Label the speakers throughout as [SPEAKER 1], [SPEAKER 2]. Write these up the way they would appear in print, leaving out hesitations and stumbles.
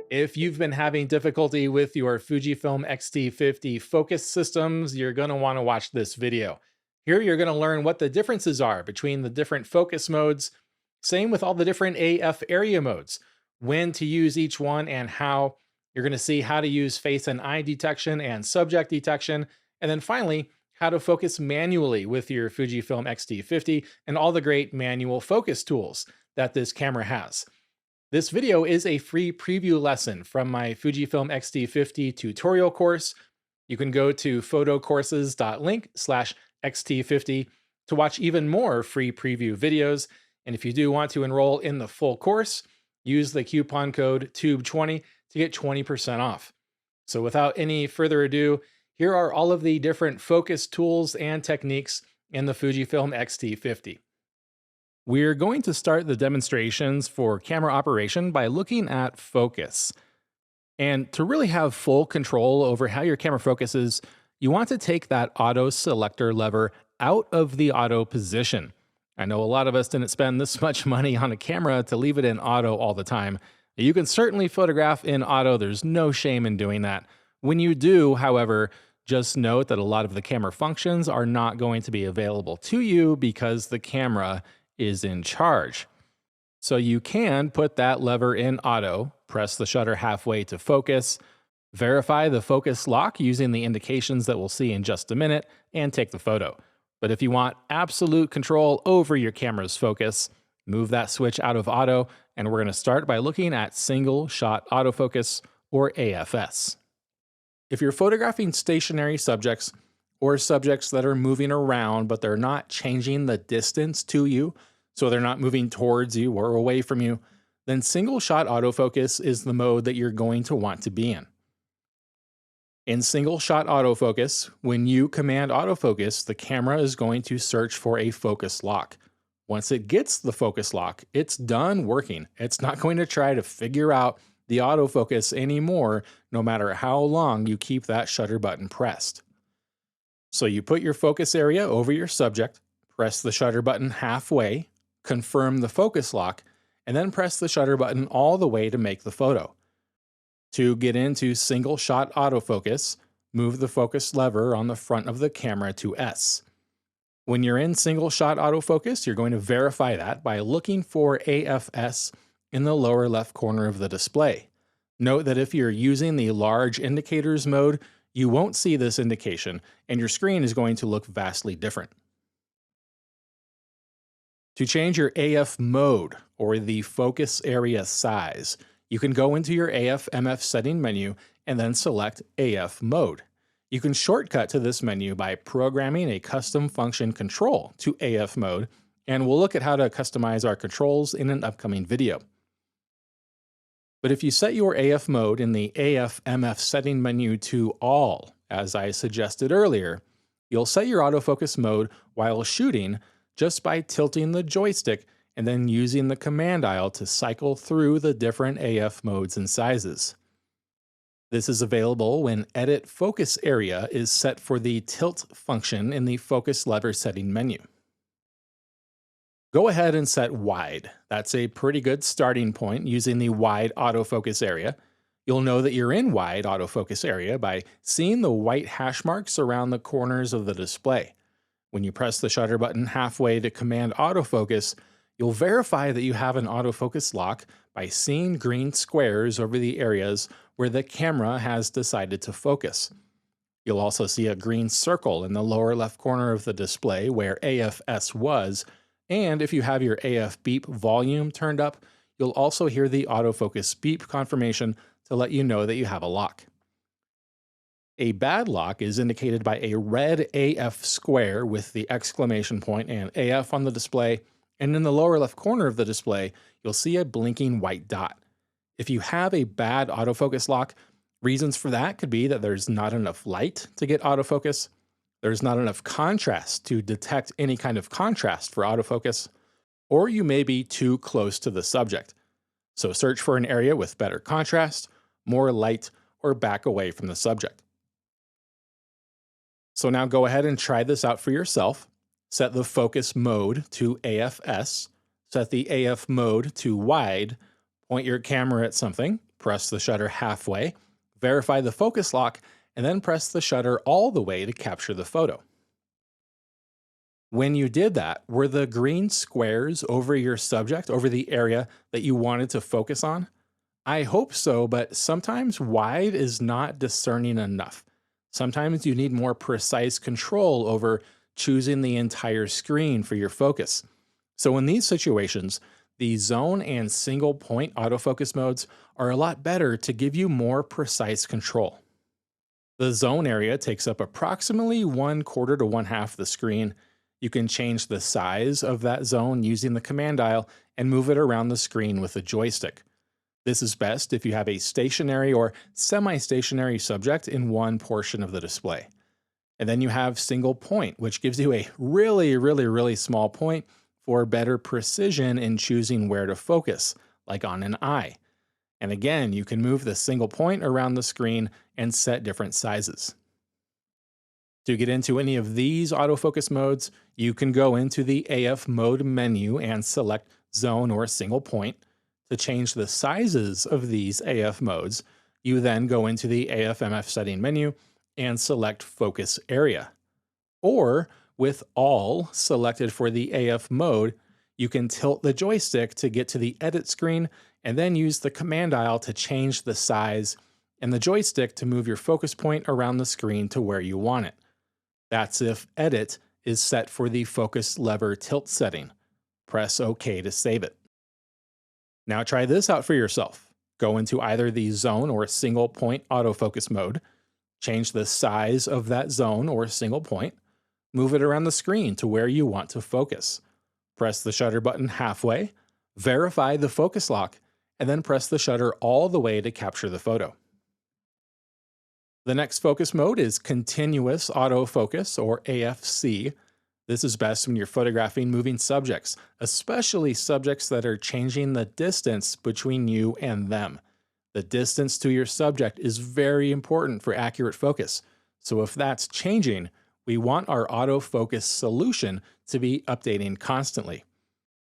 [SPEAKER 1] If you've been having difficulty with your Fujifilm X-T50 focus systems, you're going to want to watch this video. Here you're going to learn what the differences are between the different focus modes, same with all the different AF area modes, when to use each one and how. You're going to see how to use face and eye detection and subject detection, and then finally, how to focus manually with your Fujifilm X-T50 and all the great manual focus tools that this camera has. This video is a free preview lesson from my Fujifilm X-T50 tutorial course. You can go to photocourses.link/xt50 to watch even more free preview videos. And if you do want to enroll in the full course, use the coupon code TUBE20 to get 20% off. So without any further ado, here are all of the different focus tools and techniques in the Fujifilm X-T50. We're going to start the demonstrations for camera operation by looking at focus. And to really have full control over how your camera focuses, you want to take that auto selector lever out of the auto position. I know a lot of us didn't spend this much money on a camera to leave it in auto all the time. You can certainly photograph in auto, there's no shame in doing that. When you do, however, just note that a lot of the camera functions are not going to be available to you because the camera is in charge. So you can put that lever in auto, press the shutter halfway to focus, verify the focus lock using the indications that we'll see in just a minute, and take the photo. But if you want absolute control over your camera's focus, move that switch out of auto, and we're going to start by looking at single shot autofocus, or AFS. If you're photographing stationary subjects, or subjects that are moving around, but they're not changing the distance to you, so they're not moving towards you or away from you, then single shot autofocus is the mode that you're going to want to be in. In single shot autofocus, when you command autofocus, the camera is going to search for a focus lock. Once it gets the focus lock, it's done working. It's not going to try to figure out the autofocus anymore, no matter how long you keep that shutter button pressed. So you put your focus area over your subject, press the shutter button halfway, confirm the focus lock, and then press the shutter button all the way to make the photo. To get into single shot autofocus, move the focus lever on the front of the camera to S. When you're in single shot autofocus, you're going to verify that by looking for AFS in the lower left corner of the display. Note that if you're using the large indicators mode, you won't see this indication, and your screen is going to look vastly different. To change your AF mode, or the focus area size, you can go into your AF/MF setting menu and then select AF mode. You can shortcut to this menu by programming a custom function control to AF mode, and we'll look at how to customize our controls in an upcoming video. But if you set your AF mode in the AF/MF setting menu to all, as I suggested earlier, you'll set your autofocus mode while shooting just by tilting the joystick and then using the command aisle to cycle through the different AF modes and sizes. This is available when Edit Focus Area is set for the tilt function in the focus lever setting menu. Go ahead and set wide. That's a pretty good starting point using the wide autofocus area. You'll know that you're in wide autofocus area by seeing the white hash marks around the corners of the display. When you press the shutter button halfway to command autofocus, you'll verify that you have an autofocus lock by seeing green squares over the areas where the camera has decided to focus. You'll also see a green circle in the lower left corner of the display where AFS was, and if you have your AF beep volume turned up, you'll also hear the autofocus beep confirmation to let you know that you have a lock. A bad lock is indicated by a red AF square with the exclamation point and AF on the display, and in the lower left corner of the display, you'll see a blinking white dot. If you have a bad autofocus lock, reasons for that could be that there's not enough light to get autofocus, there's not enough contrast to detect any kind of contrast for autofocus, or you may be too close to the subject. So search for an area with better contrast, more light, or back away from the subject. So now go ahead and try this out for yourself. Set the focus mode to AFS, set the AF mode to wide, point your camera at something, press the shutter halfway, verify the focus lock, and then press the shutter all the way to capture the photo. When you did that, were the green squares over your subject, over the area that you wanted to focus on? I hope so, but sometimes wide is not discerning enough. Sometimes you need more precise control over choosing the entire screen for your focus. So in these situations, the zone and single point autofocus modes are a lot better to give you more precise control. The zone area takes up approximately 1/4 to 1/2 the screen. You can change the size of that zone using the command dial and move it around the screen with a joystick. This is best if you have a stationary or semi-stationary subject in one portion of the display. And then you have single point, which gives you a really small point for better precision in choosing where to focus, like on an eye. And again, you can move the single point around the screen and set different sizes. To get into any of these autofocus modes, you can go into the AF mode menu and select zone or single point. To change the sizes of these AF modes, you then go into the AF/MF setting menu and select focus area. Or with all selected for the AF mode, you can tilt the joystick to get to the edit screen and then use the command dial to change the size and the joystick to move your focus point around the screen to where you want it. That's if edit is set for the focus lever tilt setting. Press OK to save it. Now try this out for yourself. Go into either the zone or single point autofocus mode, change the size of that zone or single point, move it around the screen to where you want to focus. Press the shutter button halfway, verify the focus lock, and then press the shutter all the way to capture the photo. The next focus mode is continuous autofocus, or AFC. This is best when you're photographing moving subjects, especially subjects that are changing the distance between you and them. The distance to your subject is very important for accurate focus. So if that's changing, we want our autofocus solution to be updating constantly.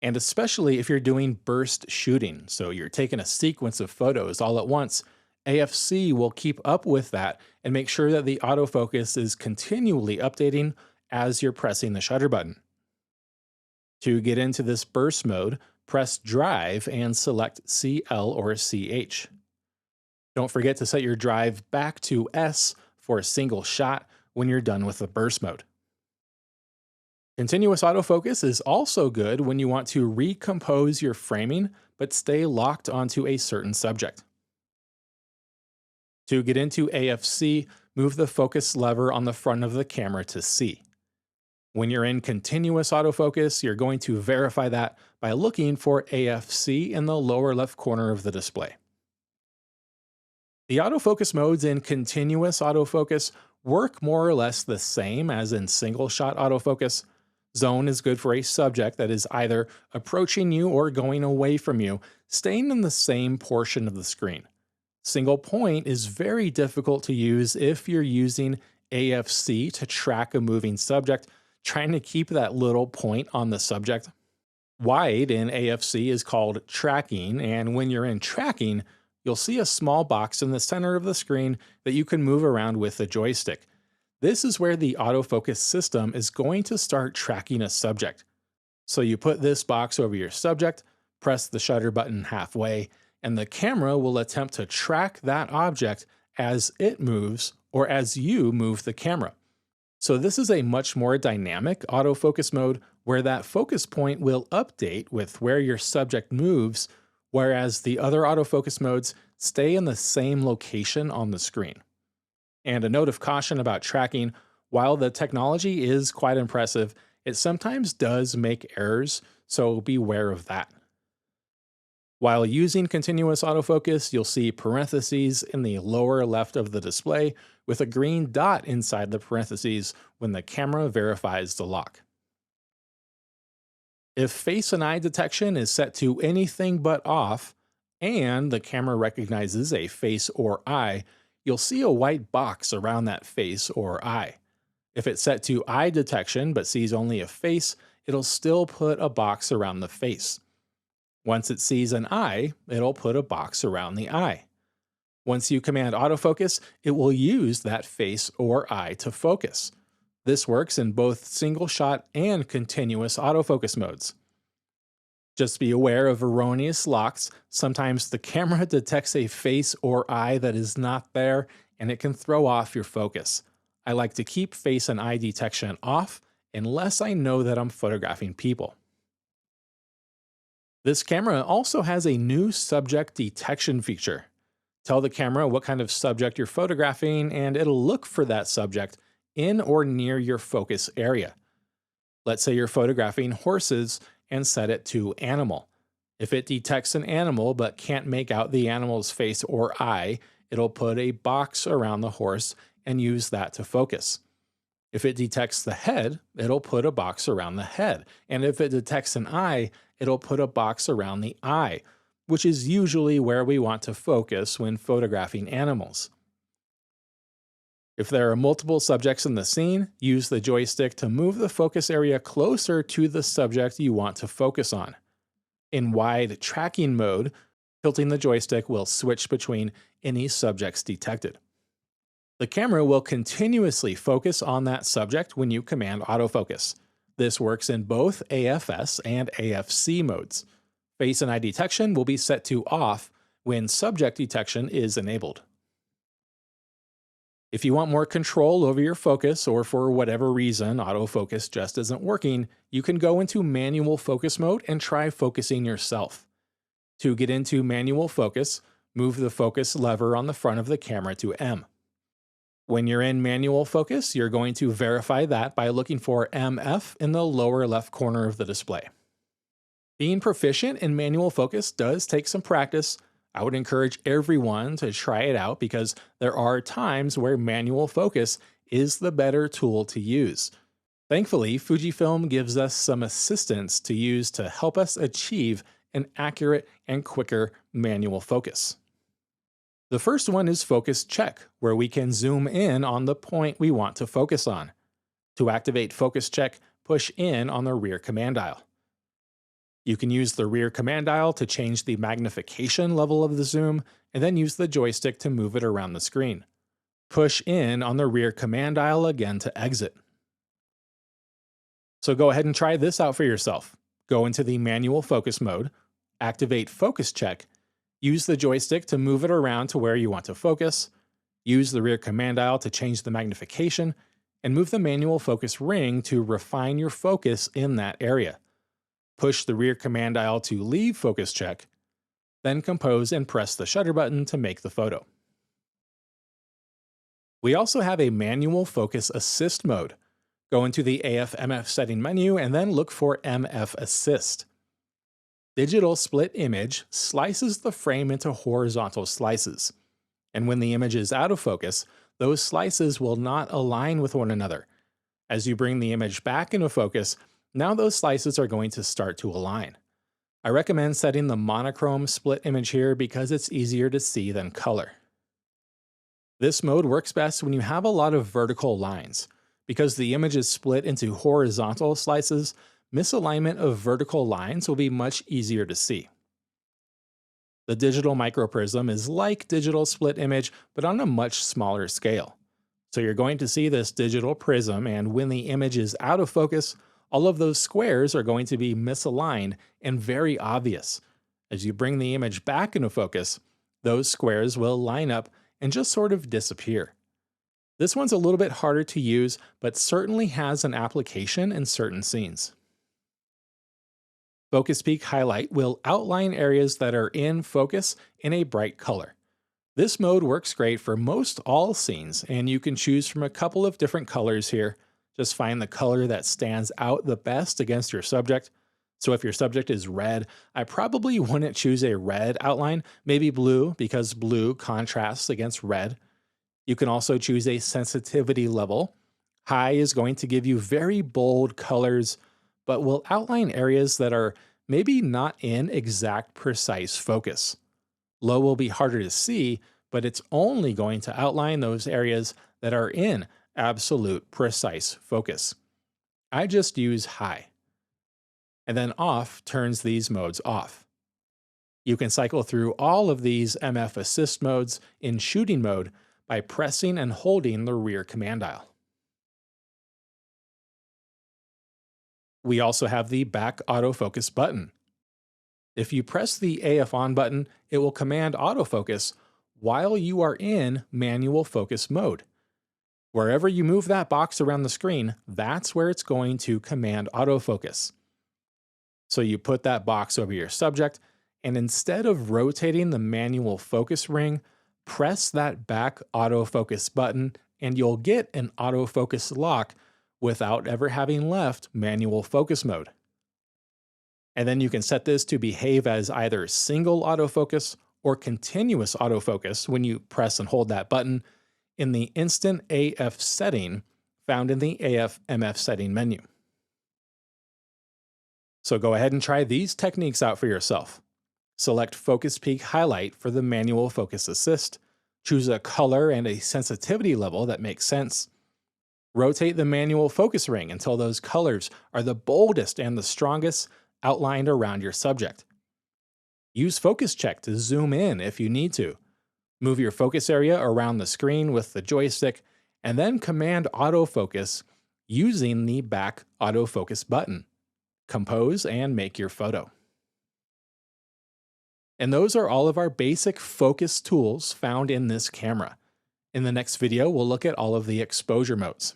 [SPEAKER 1] And especially if you're doing burst shooting, so you're taking a sequence of photos all at once, AFC will keep up with that and make sure that the autofocus is continually updating as you're pressing the shutter button. To get into this burst mode, press Drive and select CL or CH. Don't forget to set your drive back to S for a single shot when you're done with the burst mode. Continuous autofocus is also good when you want to recompose your framing but stay locked onto a certain subject. To get into AFC, move the focus lever on the front of the camera to C. When you're in continuous autofocus, you're going to verify that by looking for AFC in the lower left corner of the display. The autofocus modes in continuous autofocus work more or less the same as in single shot autofocus. Zone is good for a subject that is either approaching you or going away from you, staying in the same portion of the screen. Single point is very difficult to use if you're using AFC to track a moving subject, trying to keep that little point on the subject. Wide in AFC is called tracking, and when you're in tracking, you'll see a small box in the center of the screen that you can move around with the joystick. This is where the autofocus system is going to start tracking a subject. So you put this box over your subject, press the shutter button halfway, and the camera will attempt to track that object as it moves or as you move the camera. So this is a much more dynamic autofocus mode where that focus point will update with where your subject moves, whereas the other autofocus modes stay in the same location on the screen. And a note of caution about tracking, while the technology is quite impressive, it sometimes does make errors, so beware of that. While using continuous autofocus, you'll see parentheses in the lower left of the display with a green dot inside the parentheses when the camera verifies the lock. If face and eye detection is set to anything but off, and the camera recognizes a face or eye, you'll see a white box around that face or eye. If it's set to eye detection but sees only a face, it'll still put a box around the face. Once it sees an eye, it'll put a box around the eye. Once you command autofocus, it will use that face or eye to focus. This works in both single shot and continuous autofocus modes. Just be aware of erroneous locks. Sometimes the camera detects a face or eye that is not there, and it can throw off your focus. I like to keep face and eye detection off unless I know that I'm photographing people. This camera also has a new subject detection feature. Tell the camera what kind of subject you're photographing, and it'll look for that subject in or near your focus area. Let's say you're photographing horses and set it to animal. If it detects an animal but can't make out the animal's face or eye, it'll put a box around the horse and use that to focus. If it detects the head, it'll put a box around the head. And if it detects an eye, it'll put a box around the eye, which is usually where we want to focus when photographing animals. If there are multiple subjects in the scene, use the joystick to move the focus area closer to the subject you want to focus on. In wide tracking mode, tilting the joystick will switch between any subjects detected. The camera will continuously focus on that subject when you command autofocus. This works in both AFS and AFC modes. Face and eye detection will be set to off when subject detection is enabled. If you want more control over your focus, or for whatever reason autofocus just isn't working, you can go into manual focus mode and try focusing yourself. To get into manual focus, move the focus lever on the front of the camera to M. When you're in manual focus, you're going to verify that by looking for MF in the lower left corner of the display. Being proficient in manual focus does take some practice. I would encourage everyone to try it out because there are times where manual focus is the better tool to use. Thankfully, Fujifilm gives us some assistance to use to help us achieve an accurate and quicker manual focus. The first one is Focus Check, where we can zoom in on the point we want to focus on. To activate Focus Check, push in on the rear command dial. You can use the rear command dial to change the magnification level of the zoom, and then use the joystick to move it around the screen. Push in on the rear command dial again to exit. So go ahead and try this out for yourself. Go into the manual focus mode, activate Focus Check, use the joystick to move it around to where you want to focus, use the rear command dial to change the magnification, and move the manual focus ring to refine your focus in that area. Push the rear command dial to leave Focus Check, then compose and press the shutter button to make the photo. We also have a manual focus assist mode. Go into the AF/MF setting menu and then look for MF Assist. Digital split image slices the frame into horizontal slices, and when the image is out of focus, those slices will not align with one another. As you bring the image back into focus, now those slices are going to start to align. I recommend setting the monochrome split image here because it's easier to see than color. This mode works best when you have a lot of vertical lines. Because the image is split into horizontal slices, misalignment of vertical lines will be much easier to see. The digital microprism is like digital split image, but on a much smaller scale. So you're going to see this digital prism, and when the image is out of focus, all of those squares are going to be misaligned and very obvious. As you bring the image back into focus, those squares will line up and just sort of disappear. This one's a little bit harder to use, but certainly has an application in certain scenes. Focus Peak Highlight will outline areas that are in focus in a bright color. This mode works great for most all scenes, and you can choose from a couple of different colors here. Just find the color that stands out the best against your subject. So if your subject is red, I probably wouldn't choose a red outline, maybe blue, because blue contrasts against red. You can also choose a sensitivity level. High is going to give you very bold colors, but will outline areas that are maybe not in exact precise focus. Low will be harder to see, but it's only going to outline those areas that are in absolute precise focus. I just use high. And then off turns these modes off. You can cycle through all of these MF assist modes in shooting mode by pressing and holding the rear command dial. We also have the back autofocus button. If you press the AF on button, it will command autofocus while you are in manual focus mode. Wherever you move that box around the screen, that's where it's going to command autofocus. So you put that box over your subject, and instead of rotating the manual focus ring, press that back autofocus button and you'll get an autofocus lock without ever having left manual focus mode. And then you can set this to behave as either single autofocus or continuous autofocus when you press and hold that button in the Instant AF setting found in the AF MF setting menu. So go ahead and try these techniques out for yourself. Select Focus Peak Highlight for the manual focus assist. Choose a color and a sensitivity level that makes sense. Rotate the manual focus ring until those colors are the boldest and the strongest outlined around your subject. Use Focus Check to zoom in if you need to. Move your focus area around the screen with the joystick, and then command autofocus using the back autofocus button. Compose and make your photo. And those are all of our basic focus tools found in this camera. In the next video, we'll look at all of the exposure modes.